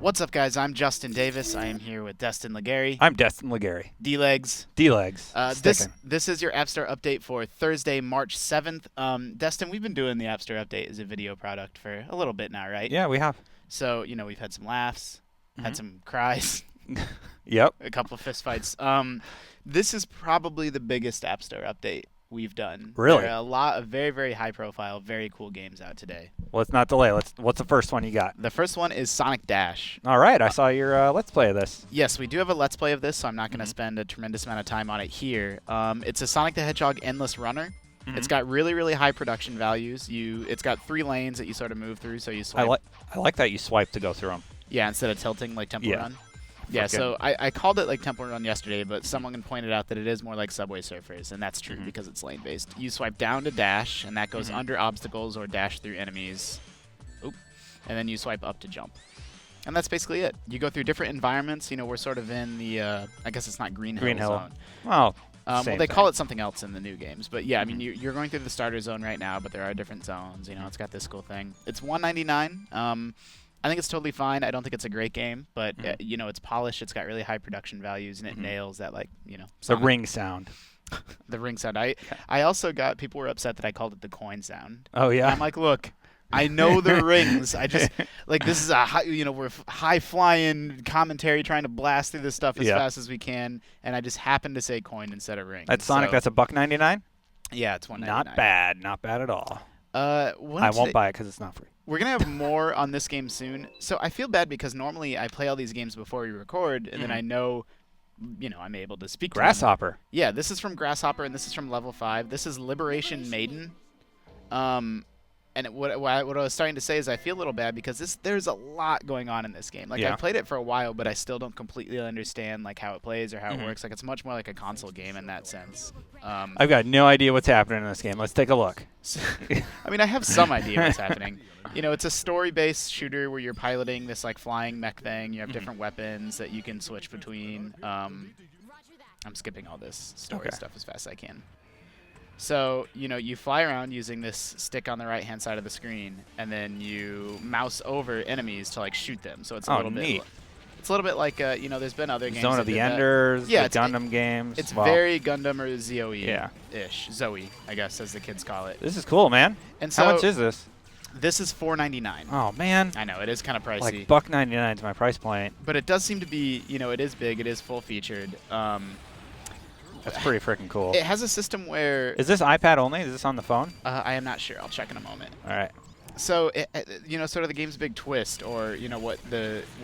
What's up, guys? I'm Justin Davis. I am here with Destin Legary. I'm Destin Legary. D-Legs. D-Legs. This is your App Store update for Thursday, March 7th. Destin, we've been doing the App Store update as a video product for a little bit now, right? Yeah, we have. So, we've had some laughs, had some cries, Yep. a couple of fistfights. This is probably the biggest App Store update we've done. Really? There are a lot of very, very high-profile, very cool games out today. Let's not delay. What's the first one you got? The first one is Sonic Dash. All right. I saw your Let's Play of this. Yes, we do have a Let's Play of this, so I'm not going to spend a tremendous amount of time on it here. It's a Sonic the Hedgehog endless runner. It's got really, really high production values. It's got 3 lanes that you sort of move through, so you swipe. I like that you swipe to go through them. Yeah, instead of tilting like Temple Run. Yeah, so I called it like Temple Run yesterday, but someone pointed out that it is more like Subway Surfers, and that's true because it's lane-based. You swipe down to dash, and that goes under obstacles or dash through enemies. Oop. And then you swipe up to jump. And that's basically it. You go through different environments. We're sort of in the, I guess it's not Green Hill zone. Well, they call it something else in the new games. But yeah, I mean, you're going through the starter zone right now, but there are different zones. It's got this cool thing. It's $1.99. I think it's totally fine. I don't think it's a great game, but it's polished. It's got really high production values, and it nails that the ring sound. The ring sound. I also got people were upset that I called it the coin sound. Oh yeah. And I'm like, look, I know the rings. I just this is a we're high flying commentary trying to blast through this stuff as fast as we can, and I just happened to say coin instead of ring. That's Sonic. That's $1.99. Yeah, it's $1.99. Not bad. Not bad at all. I Won't buy it because it's not free. We're going to have more on this game soon. So I feel bad because normally I play all these games before we record, and then I know, I'm able to speak to them. Grasshopper. Yeah, this is from Grasshopper, and this is from Level 5. This is Liberation Maiden. And what I was starting to say is I feel a little bad because there's a lot going on in this game. I've played it for a while, but I still don't completely understand how it plays or how it works. It's much more like a console game in that sense. I've got no idea what's happening in this game. Let's take a look. I mean, I have some idea what's happening. It's a story-based shooter where you're piloting this flying mech thing. You have different weapons that you can switch between. I'm skipping all this story stuff as fast as I can. So, you fly around using this stick on the right-hand side of the screen, and then you mouse over enemies to, shoot them. So it's a little neat. bit... It's a little bit like, there's been other games. Zone of the Enders, the Gundam games. It's very Gundam or Zoe-ish. Zoe, I guess, as the kids call it. This is cool, man. And so how much is this? This is $4.99. Oh, man. I know, it is kind of pricey. $1.99 is my price point. But it does seem to be, it is big. It is full-featured. That's pretty freaking cool. It has a system where... Is this iPad only? Is this on the phone? I am not sure. I'll check in a moment. All right. So, sort of the game's big twist, or, where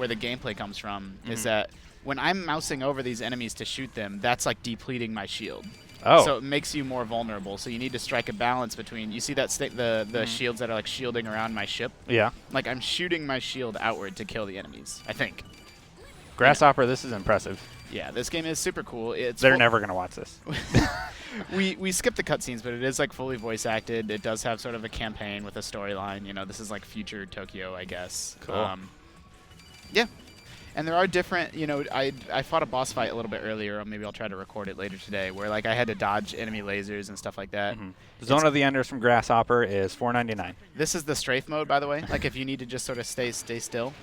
the gameplay comes from, is that when I'm mousing over these enemies to shoot them, that's depleting my shield. Oh. So it makes you more vulnerable. So you need to strike a balance between... You see that the shields that are, shielding around my ship? Yeah. I'm shooting my shield outward to kill the enemies, I think. Grasshopper, this is impressive. Yeah, this game is super cool. They're never going to watch this. we skip the cutscenes, but it is fully voice acted. It does have sort of a campaign with a storyline. This is future Tokyo, I guess. Cool. Yeah. And there are different, I fought a boss fight a little bit earlier, or maybe I'll try to record it later today, where I had to dodge enemy lasers and stuff like that. Zone of the Enders from Grasshopper is $4.99. This is the strafe mode, by the way. If you need to just sort of stay still.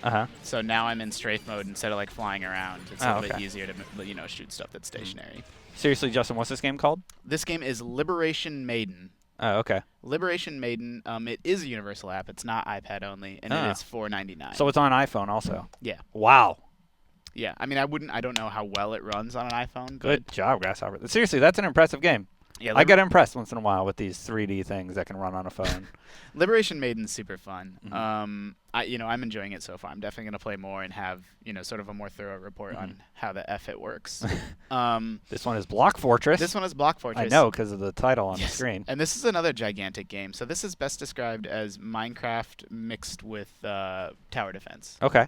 So now I'm in strafe mode instead of flying around. It's a little bit easier to shoot stuff that's stationary. Seriously, Justin, what's this game called? This game is Liberation Maiden. Oh, okay. Liberation Maiden. It is a universal app. It's not iPad only, and it is $4.99. So it's on iPhone also. Yeah. Wow. Yeah. I mean, I don't know how well it runs on an iPhone. Good job, Grasshopper. Seriously, that's an impressive game. Yeah. I get impressed once in a while with these 3D things that can run on a phone. Liberation Maiden's super fun. I'm enjoying it so far. I'm definitely going to play more and have, sort of a more thorough report on how the F it works. This one is Block Fortress. This one is Block Fortress. I know, because of the title on the screen. And this is another gigantic game. So this is best described as Minecraft mixed with tower defense. Okay.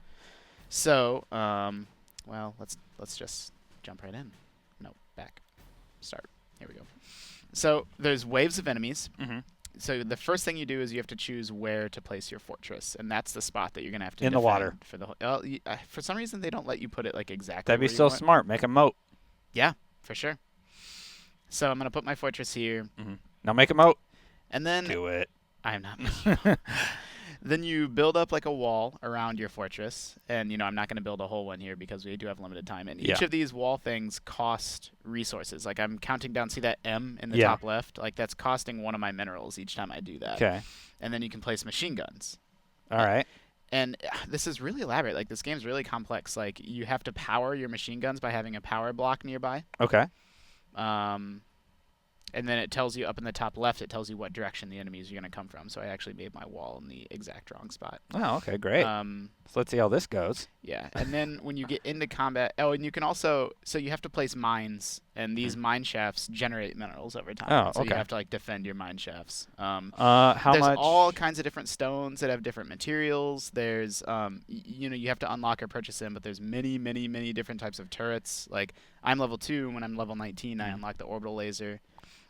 So, well, let's just jump right in. No, back. Start. Here we go. So there's waves of enemies. So the first thing you do is you have to choose where to place your fortress, and that's the spot that you're gonna have to in the water. For the for some reason they don't let you put it exactly. That'd be so smart. Make a moat. Yeah, for sure. So I'm gonna put my fortress here. Now make a moat. And then do it. I'm not. Then you build up like a wall around your fortress, and I'm not going to build a whole one here because we do have limited time. And each of these wall things cost resources. Like I'm counting down. See that M in the top left? Like that's costing one of my minerals each time I do that. Okay. And then you can place machine guns. All right. And this is really elaborate. Like this game's really complex. Like you have to power your machine guns by having a power block nearby. Okay. And then it tells you up in the top left, it tells you what direction the enemies are going to come from. So I actually made my wall in the exact wrong spot. Oh, okay, great. So let's see how this goes. Yeah, and then when you get into combat, and you can also, so you have to place mines, and these mine shafts generate minerals over time. Oh, so okay. you have to like defend your mine shafts. How there's much? all kinds of different stones that have different materials. There's, you have to unlock or purchase them, but there's many, many, many different types of turrets. Like I'm level 2. When I'm level 19, I unlock the orbital laser.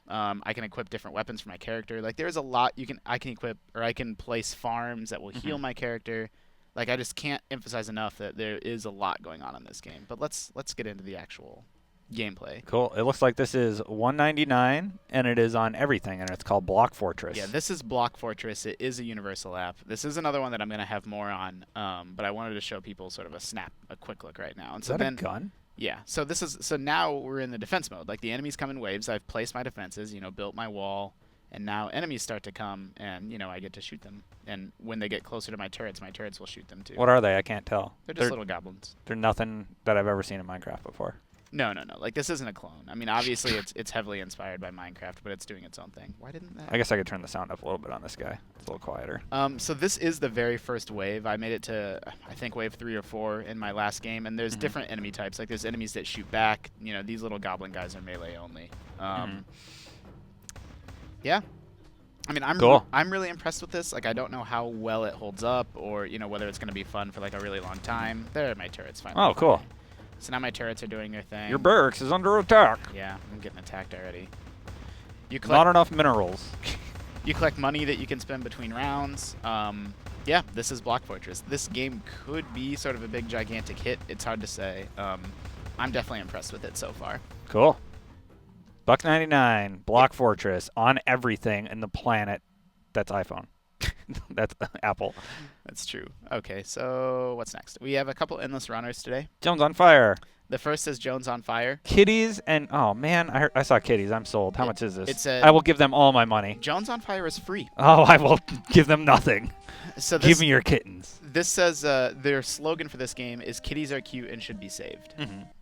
I can equip different weapons for my character. Like there's a lot I can equip, or I can place farms that will heal my character. Like I just can't emphasize enough that there is a lot going on in this game. But let's get into the actual gameplay. Cool. It looks like this is $1.99, and it is on everything, and it's called Block Fortress. Yeah, this is Block Fortress. It is a universal app. This is another one that I'm going to have more on, but I wanted to show people sort of a quick look right now. And Is so that then, a gun? Yeah, so now we're in the defense mode. Like the enemies come in waves. I've placed my defenses, built my wall, and now enemies start to come, and I get to shoot them. And when they get closer to my turrets will shoot them too. What are they? I can't tell. They're just little goblins. They're nothing that I've ever seen in Minecraft before. No. Like this isn't a clone. I mean, obviously it's heavily inspired by Minecraft, but it's doing its own thing. Why didn't that? I guess I could turn the sound up a little bit on this guy. It's a little quieter. So this is the very first wave. I made it to, I think, wave 3 or 4 in my last game, and there's different enemy types. Like there's enemies that shoot back. These little goblin guys are melee only. Yeah. I mean, I'm really impressed with this. Like I don't know how well it holds up, or whether it's going to be fun for like a really long time. There are my turrets finally. Oh, cool. So now my turrets are doing their thing. Your barracks is under attack. Yeah, I'm getting attacked already. Not enough minerals. You collect money that you can spend between rounds. Yeah, this is Block Fortress. This game could be sort of a big, gigantic hit. It's hard to say. I'm definitely impressed with it so far. Cool. $1.99, Block Fortress, on everything in the planet. That's iPhone. That's Apple. That's true. Okay, so what's next? We have a couple endless runners today. Jones on Fire. The first is Jones on Fire. Kitties and oh man, I saw kitties. I'm sold. How much is this? I will give them all my money. Jones on Fire is free. Oh, I will give them nothing. So give me your kittens. This says their slogan for this game is "Kitties are cute and should be saved."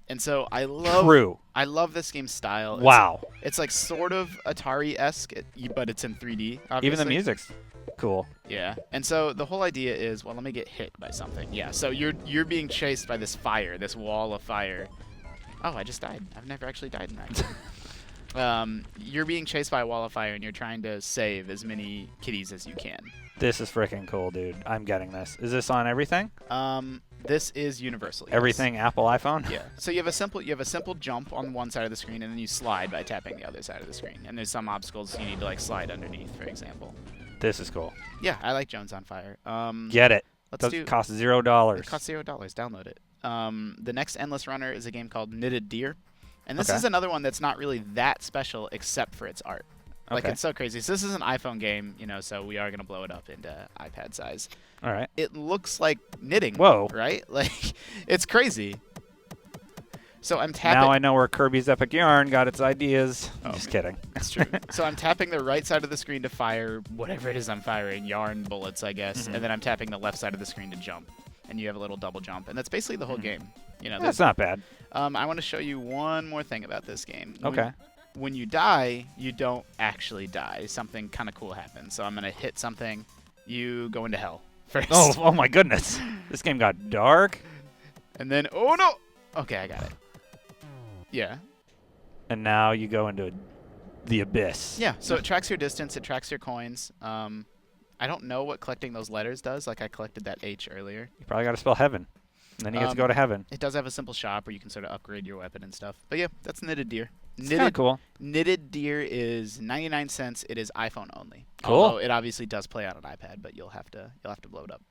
And so I love this game's style. Wow. It's like sort of Atari-esque, but it's in 3D. Obviously. Even the music's cool. Yeah. And so the whole idea is, well, let me get hit by something. Yeah. So you're being chased by this fire, this wall of fire. Oh, I just died. I've never actually died in that game. You're being chased by a wall of fire, and you're trying to save as many kitties as you can. This is freaking cool, dude. I'm getting this. Is this on everything? This is universal. Yes. Everything Apple iPhone? Yeah. So you have a simple jump on one side of the screen, and then you slide by tapping the other side of the screen. And there's some obstacles you need to like slide underneath, for example. This is cool. Yeah, I like Jones on Fire. Get it. It costs $0. It costs $0. Download it. The next endless runner is a game called Knitted Deer, and this is another one that's not really that special except for its art. Like it's so crazy. So this is an iPhone game, so we are gonna blow it up into iPad size. All right. It looks like knitting. Whoa. Right? Like it's crazy. So I'm tapping. Now I know where Kirby's Epic Yarn got its ideas. Oh, just kidding. That's true. So I'm tapping the right side of the screen to fire whatever it is I'm firing, yarn bullets, I guess, and then I'm tapping the left side of the screen to jump. And you have a little double jump, and that's basically the whole game. That's not bad. I want to show you one more thing about this game. Okay. When you die, you don't actually die. Something kind of cool happens. So I'm going to hit something. You go into hell first. Oh my goodness. This game got dark. And then, oh no! Okay, I got it. Yeah. And now you go into the abyss. Yeah, so it tracks your distance. It tracks your coins. I don't know what collecting those letters does. Like I collected that H earlier. You probably got to spell heaven. And then you get to go to heaven. It does have a simple shop where you can sort of upgrade your weapon and stuff. But yeah, that's Knitted Deer. It's kind of cool. Knitted Deer is 99 cents. It is iPhone only. Cool. Although it obviously does play on an iPad, but you'll have to blow it up.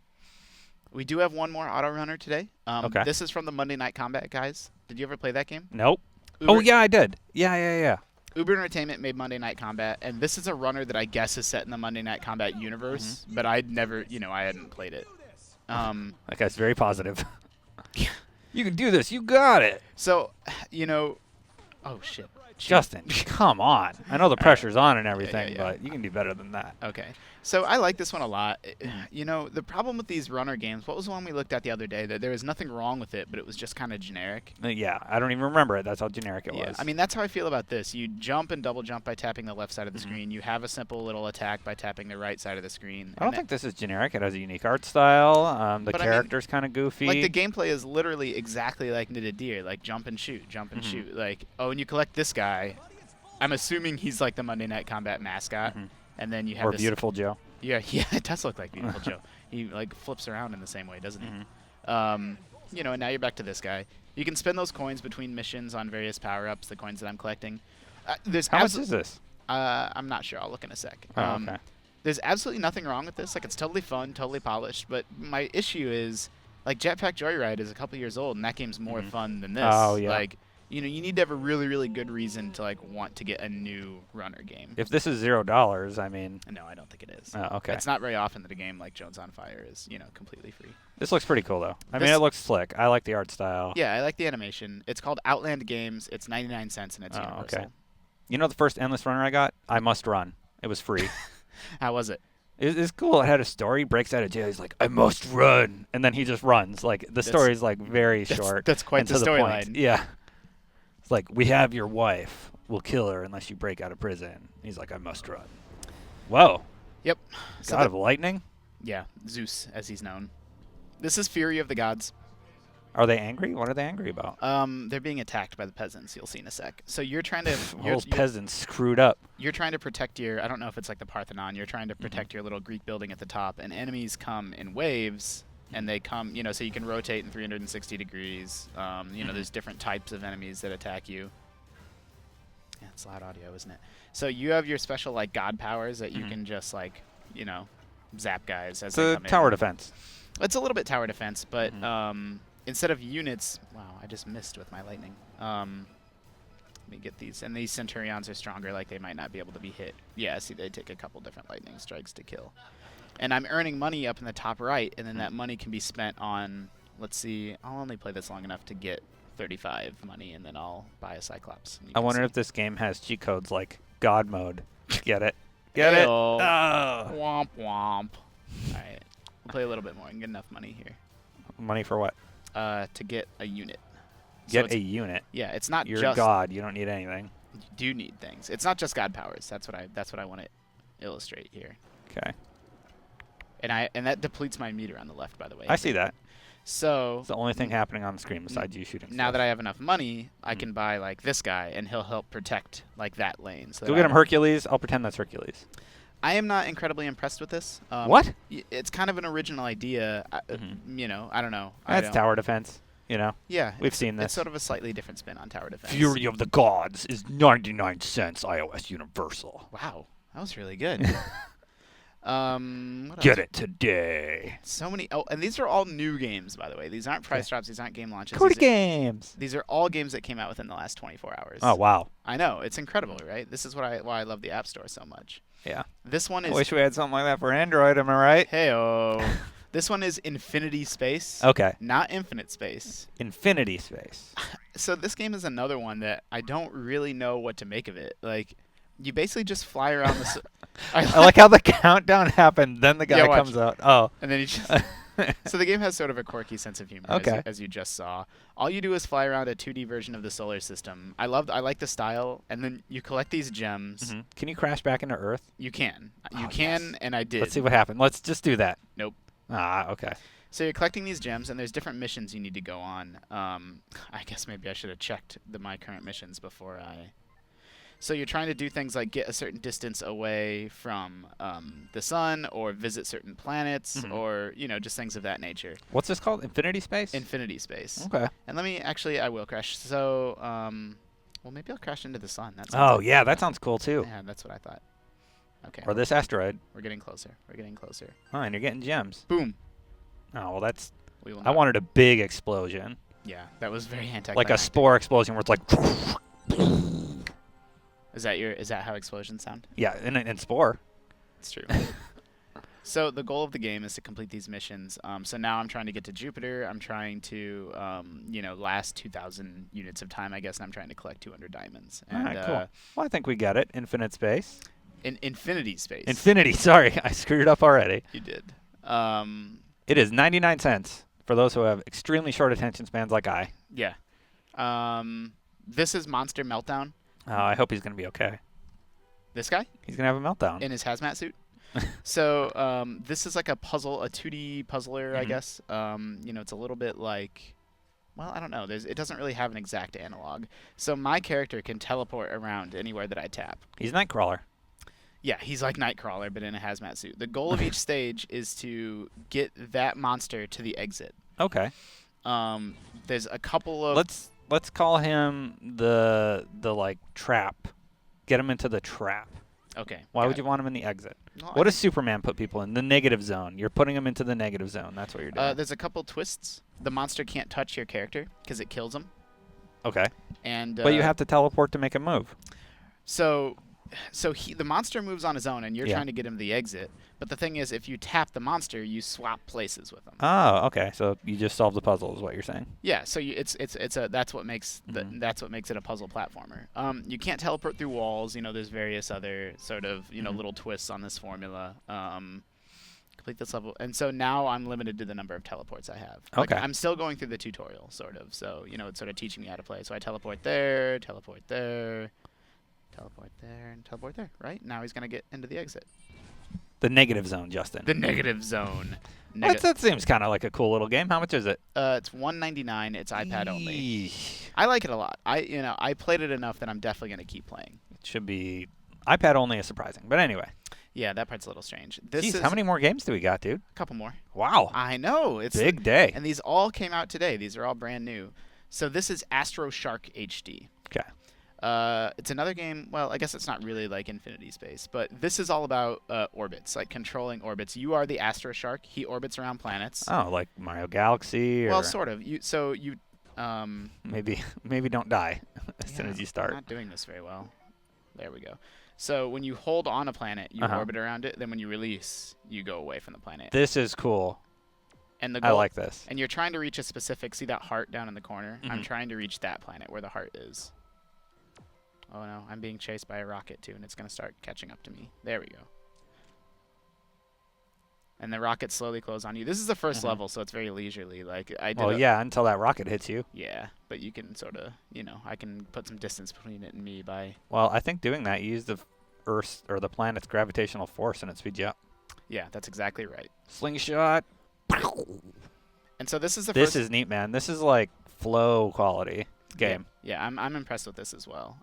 We do have one more auto runner today. Okay. This is from the Monday Night Combat guys. Did you ever play that game? Nope. Oh yeah, I did. Yeah. Uber Entertainment made Monday Night Combat, and this is a runner that I guess is set in the Monday Night Combat universe, but I'd never, I hadn't played it. That guy's very positive. You can do this. You got it. So, oh shit. Justin, come on. I know the pressure's on and everything, yeah. but you can do better than that. Okay. So I like this one a lot. The problem with these runner games, what was the one we looked at the other day? That there was nothing wrong with it, but it was just kind of generic. Yeah, I don't even remember it. That's how generic it was. I mean, that's how I feel about this. You jump and double jump by tapping the left side of the screen. You have a simple little attack by tapping the right side of the screen. I don't think this is generic. It has a unique art style. The character's kind of goofy. Like, the gameplay is literally exactly like Knitted Deer. Like, jump and shoot, jump and shoot. Like, and you collect this guy. I'm assuming he's like the Monday Night Combat mascot. And then you have or Beautiful Joe. Yeah, it does look like Beautiful Joe. He like flips around in the same way, doesn't he? And now you're back to this guy. You can spend those coins between missions on various power-ups, the coins that I'm collecting. How much is this? I'm not sure. I'll look in a sec. Oh, okay. There's absolutely nothing wrong with this. Like, it's totally fun, totally polished. But my issue is, like, Jetpack Joyride is a couple years old, and that game's more fun than this. Oh, yeah. Like, you need to have a really, really good reason to, like, want to get a new runner game. If this is $0, I mean... No, I don't think it is. Oh, okay. It's not very often that a game like Jones on Fire is, completely free. This looks pretty cool, though. I mean, it looks slick. I like the art style. Yeah, I like the animation. It's called Outland Games. It's 99 cents, and it's universal. Okay. You know the first Endless Runner I got? I Must Run. It was free. How was it? It's cool. It had a story. Breaks out of jail. He's like, I must run. And then he just runs. Like, the story's, like, very short. That's quite the storyline. Yeah. It's like, we have your wife. We'll kill her unless you break out of prison. He's like, I must run. Whoa. Yep. God of Lightning? Yeah, Zeus, as he's known. This is Fury of the Gods. Are they angry? What are they angry about? They're being attacked by the peasants. You'll see in a sec. So you're trying to... Those peasants screwed up. You're trying to protect your... I don't know if it's like the Parthenon. You're trying to protect your little Greek building at the top, and enemies come in waves, and they come... so you can rotate in 360 degrees. There's different types of enemies that attack you. Yeah, it's loud audio, isn't it? So you have your special, like, god powers that you can just, like, zap guys as they come in. It's tower defense. It's a little bit tower defense, but... instead of units, wow, I just missed with my lightning. Let me get these. And these Centurions are stronger, like they might not be able to be hit. Yeah, see, they take a couple different lightning strikes to kill. And I'm earning money up in the top right, and then that money can be spent on, let's see, I'll only play this long enough to get 35 money, and then I'll buy a Cyclops. I wonder if this game has cheat codes like God mode. Get it? Get it? Oh. Womp womp. All right, we'll play a little bit more and get enough money here. Money for what? To get a unit. Get a unit. Yeah, it's not You're just God. You don't need anything. You do need things. It's not just God powers. That's what I want to illustrate here. Okay. And that depletes my meter on the left, by the way. I see that. So it's the only thing happening on the screen besides you shooting. Now that I have enough money, I can buy like this guy, and he'll help protect like that lane. So go get him Hercules. I'll pretend that's Hercules. I am not incredibly impressed with this. What? It's kind of an original idea. I don't know. That's tower defense. Yeah. We've seen this. It's sort of a slightly different spin on tower defense. Fury of the Gods is 99 cents iOS Universal. Wow, that was really good. Get it today. So many. Oh, and these are all new games, by the way. These aren't price drops. These aren't game launches. Cody games. These are all games that came out within the last 24 hours. Oh, wow. I know. It's incredible, right? This is why I love the App Store so much. Yeah. This one is... I wish we had something like that for Android, am I right? Hey-oh. This one is Infinity Space. Okay. Not Infinite Space. Infinity Space. So this game is another one that I don't really know what to make of it. Like, you basically just fly around the... I like how the countdown happened, then the guy comes out. Oh. And then he just... So the game has sort of a quirky sense of humor, as you just saw. All you do is fly around a 2D version of the solar system. I like the style, and then you collect these gems. Mm-hmm. Can you crash back into Earth? You can. You can, yes. And I did. Let's see what happened. Let's just do that. Nope. Ah, okay. So you're collecting these gems, and there's different missions you need to go on. I guess maybe I should have checked my current missions before I... So you're trying to do things like get a certain distance away from the sun, or visit certain planets, or just things of that nature. What's this called? Infinity Space? Infinity Space. Okay. And I will crash. So, well, maybe I'll crash into the sun. That sounds cool too. Yeah, that's what I thought. Okay. Or this asteroid. We're getting closer. Oh, and you're getting gems. Boom. Oh, well, I wanted a big explosion. Yeah, that was very anticlimactic. Like a spore explosion where it's like... Is that how explosions sound? Yeah, and Spore. It's true. So the goal of the game is to complete these missions. So now I'm trying to get to Jupiter. I'm trying to, last 2,000 units of time, I guess, and I'm trying to collect 200 diamonds. And, All right, cool. Well, I think we get it. Infinite space. In infinity space. Infinity. Sorry, I screwed it up already. You did. It is 99 cents for those who have extremely short attention spans like I. Yeah. This is Monster Meltdown. I hope he's going to be okay. This guy? He's going to have a meltdown. In his hazmat suit. So this is like a puzzle, a 2D puzzler, I guess. It's a little bit like, well, I don't know. It doesn't really have an exact analog. So my character can teleport around anywhere that I tap. He's Nightcrawler. Yeah, he's like Nightcrawler, but in a hazmat suit. The goal of each stage is to get that monster to the exit. Okay. There's a couple of... Let's call him the like trap. Get him into the trap. Okay. Why would you want him in the exit? Well, What does Superman put people in? The negative zone. You're putting him into the negative zone. That's what you're doing. There's a couple twists. The monster can't touch your character because it kills him. Okay. And but you have to teleport to make him move. So the monster moves on his own, and you're Yeah. trying to get him to the exit. But the thing is, if you tap the monster, you swap places with him. Oh, okay. So you just solved the puzzle, is what you're saying. Yeah. So that's what makes that's what makes it a puzzle platformer. You can't teleport through walls. There's various other sort of little twists on this formula. Complete this level, and so now I'm limited to the number of teleports I have. Okay. I'm still going through the tutorial, sort of. So it's sort of teaching me how to play. So I teleport there, teleport there. Teleport there and teleport there. Right? Now he's going to get into the exit. The negative zone, Justin. The negative zone. That seems kind of like a cool little game. How much is it? It's $1.99. It's iPad only. Yeesh. I like it a lot. I played it enough that I'm definitely going to keep playing. It should be iPad only is surprising. But anyway. Yeah, that part's a little strange. Jeez, how many more games do we got, dude? A couple more. Wow. I know. It's big day. And these all came out today. These are all brand new. So this is Astro Shark HD. Okay. It's another game. Well, I guess it's not really like Infinity Space, but this is all about orbits, like controlling orbits. You are the Astro Shark. He orbits around planets. Oh, like Mario Galaxy? Well, or sort of. Maybe don't die as soon as you start. I'm not doing this very well. There we go. So when you hold on a planet, you orbit around it. Then when you release, you go away from the planet. This is cool. And I like this. And you're trying to reach a specific. See that heart down in the corner? I'm trying to reach that planet where the heart is. Oh no, I'm being chased by a rocket too, and it's going to start catching up to me. There we go. And the rockets slowly close on you. This is the first level, so it's very leisurely. Like yeah, until that rocket hits you. Yeah, but you can sort of, I can put some distance between it and me by... Well, I think doing that, you use the Earth's or the planet's gravitational force, and it speeds you up. Yeah, that's exactly right. Slingshot. And so this is the first... This is neat, man. This is like flow quality game. Yeah, I'm impressed with this as well.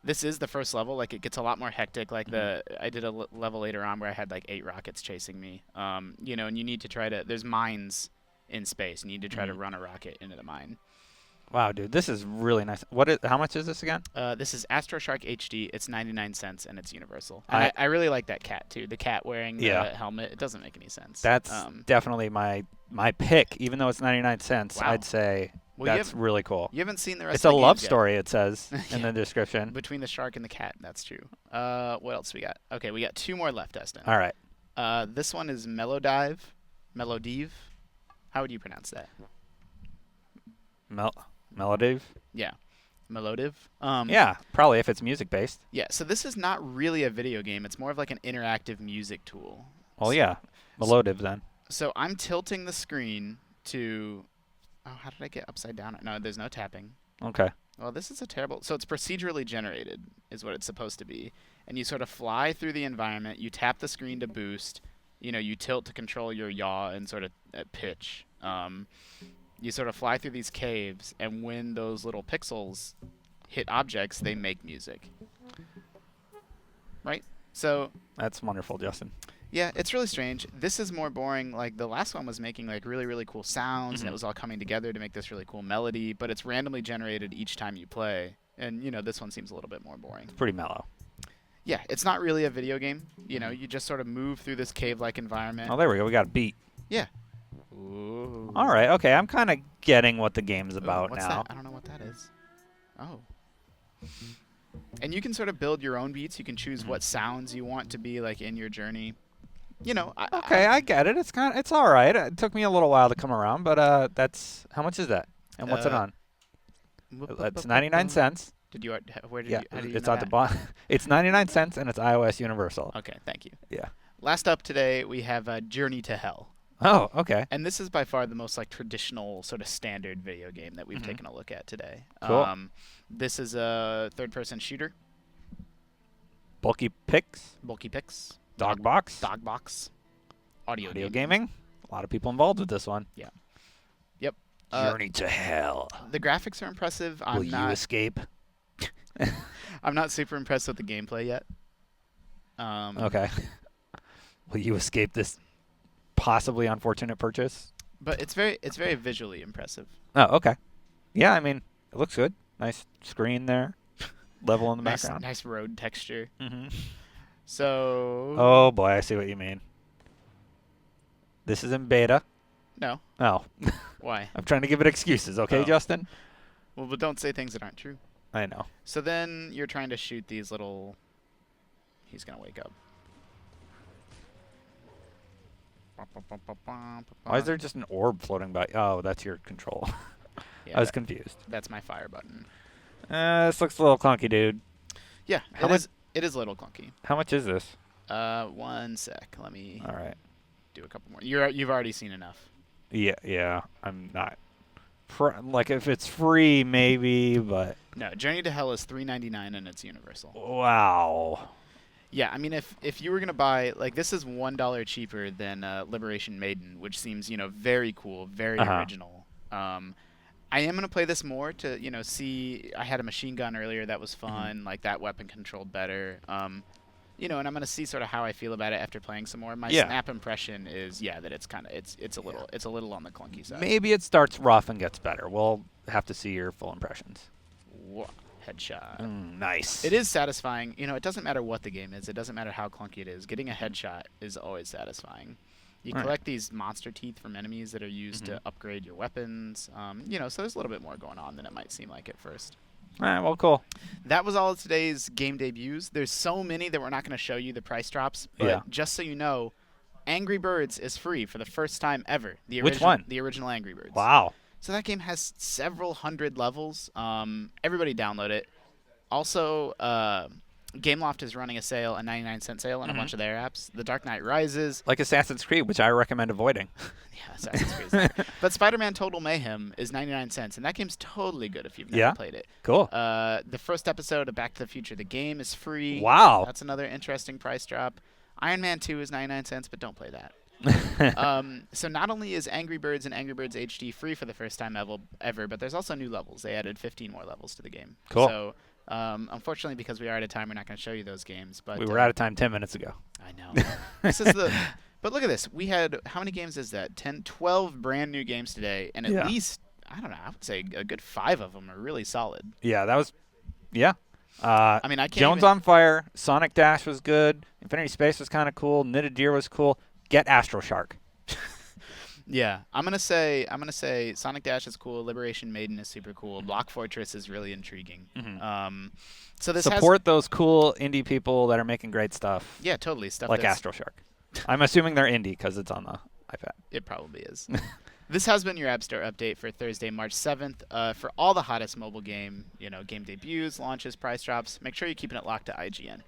This is the first level. Like, it gets a lot more hectic. Like, I did a level later on where I had, like, 8 rockets chasing me. And you need to try to... There's mines in space. You need to try to run a rocket into the mine. Wow, dude, this is really nice. How much is this again? This is Astro Shark HD. It's 99 cents, and it's universal. And I really like that cat, too. The cat wearing the helmet. It doesn't make any sense. That's definitely my pick. Even though it's 99 cents, wow. I'd say... Well, that's really cool. You haven't seen the rest it's of the a love games story, yet. it says in the description. Between the shark and the cat, that's true. What else we got? Okay, we got 2 more left, Destin. All right. This one is Mellowed Eve. How would you pronounce that? Mellowed Eve? Yeah. Mellowed Eve. Yeah, probably if it's music-based. Yeah, so this is not really a video game. It's more of like an interactive music tool. Well, yeah. Mellowed Eve, then. So I'm tilting the screen to... Oh, how did I get upside down? No, there's no tapping. Okay. Well, this is a terrible... So it's procedurally generated is what it's supposed to be. And you sort of fly through the environment. You tap the screen to boost. You tilt to control your yaw and sort of pitch. You sort of fly through these caves, and when those little pixels hit objects, they make music. Right? So... That's wonderful, Justin. Yeah, it's really strange. This is more boring. Like, the last one was making, like, really, really cool sounds, and it was all coming together to make this really cool melody, but it's randomly generated each time you play. And, this one seems a little bit more boring. It's pretty mellow. Yeah, it's not really a video game. You just sort of move through this cave-like environment. Oh, there we go. We got a beat. Yeah. Ooh. All right. Okay, I'm kind of getting what the game's about what's now. That? I don't know what that is. Oh. And you can sort of build your own beats. You can choose Mm-hmm. what sounds you want to be like in your journey. You know, Okay, I get it. It's all right. It took me a little while to come around, but that's how much is that? And what's it on? That's 99 cents. Did you? Where did Yeah, you? How do you it's know on the that? bottom. It's 99 cents and it's iOS Universal. Okay, thank you. Yeah. Last up today, we have Journey to Hell. Oh, okay. And this is by far the most like traditional sort of standard video game that we've taken a look at today. Cool. This is a third-person shooter. Bulky picks. Bulky picks. Dog box. Dog box. Audio gaming. A lot of people involved with this one. Yeah. Yep. Journey to Hell. The graphics are impressive. Will you escape? I'm not super impressed with the gameplay yet. Okay. Will you escape this possibly unfortunate purchase? But it's very visually impressive. Oh, okay. Yeah, I mean, it looks good. Nice screen there. Level in the background. Nice road texture. Mm-hmm. So. Oh boy, I see what you mean. This is in beta. No. Oh. Why? I'm trying to give it excuses, okay, Oh. Justin? Well, but don't say things that aren't true. I know. So then you're trying to shoot these little. He's gonna wake up. Why is there just an orb floating by? Oh, that's your control. Yeah, I was confused. that's my fire button. This looks a little clunky, dude. Yeah, it is a little clunky. How much is this? 1 sec. Let me All right. do a couple more. You've already seen enough. Yeah. I'm not. Like, if it's free, maybe, but. No, Journey to Hell is $3.99 and it's universal. Wow. Yeah, I mean, if you were gonna buy like this is $1 cheaper than Liberation Maiden, which seems very cool, very original. I am gonna play this more to see. I had a machine gun earlier that was fun, like that weapon controlled better. And I'm gonna see sort of how I feel about it after playing some more. My snap impression is that it's a little on the clunky side. Maybe it starts rough and gets better. We'll have to see your full impressions. Whoa, headshot. Nice. It is satisfying. It doesn't matter what the game is. It doesn't matter how clunky it is. Getting a headshot is always satisfying. You collect these monster teeth from enemies that are used to upgrade your weapons. So there's a little bit more going on than it might seem like at first. All right, well, cool. That was all of today's game debuts. There's so many that we're not going to show you the price drops. But just so you know, Angry Birds is free for the first time ever. Which one? The original Angry Birds. Wow. So that game has several hundred levels. Everybody download it. Also, Gameloft is running a 99-cent sale on a bunch of their apps. The Dark Knight Rises. Like Assassin's Creed, which I recommend avoiding. Yeah, Assassin's Creed. But Spider-Man Total Mayhem is 99 cents, and that game's totally good if you've never played it. Cool. The first episode of Back to the Future, the game, is free. Wow. That's another interesting price drop. Iron Man 2 is 99 cents, but don't play that. So not only is Angry Birds and Angry Birds HD free for the first time ever, but there's also new levels. They added 15 more levels to the game. Cool. So unfortunately, because we are out of time, we're not going to show you those games. But we were out of time 10 minutes ago. I know. This is the. But look at this. We had how many games is that? 10, 12 brand new games today, and at least I would say a good 5 of them are really solid. Yeah, that was. Yeah. I mean, I can't. Jones on Fire, Sonic Dash was good, Infinity Space was kind of cool, Knitted Deer was cool. Get Astro Shark. Yeah, I'm gonna say Sonic Dash is cool. Liberation Maiden is super cool. Block Fortress is really intriguing. So this support those cool indie people that are making great stuff. Yeah, totally stuff like Astro Shark. I'm assuming they're indie because it's on the iPad. It probably is. This has been your App Store update for Thursday, March 7th. For all the hottest mobile game debuts, launches, price drops, make sure you're keeping it locked to IGN.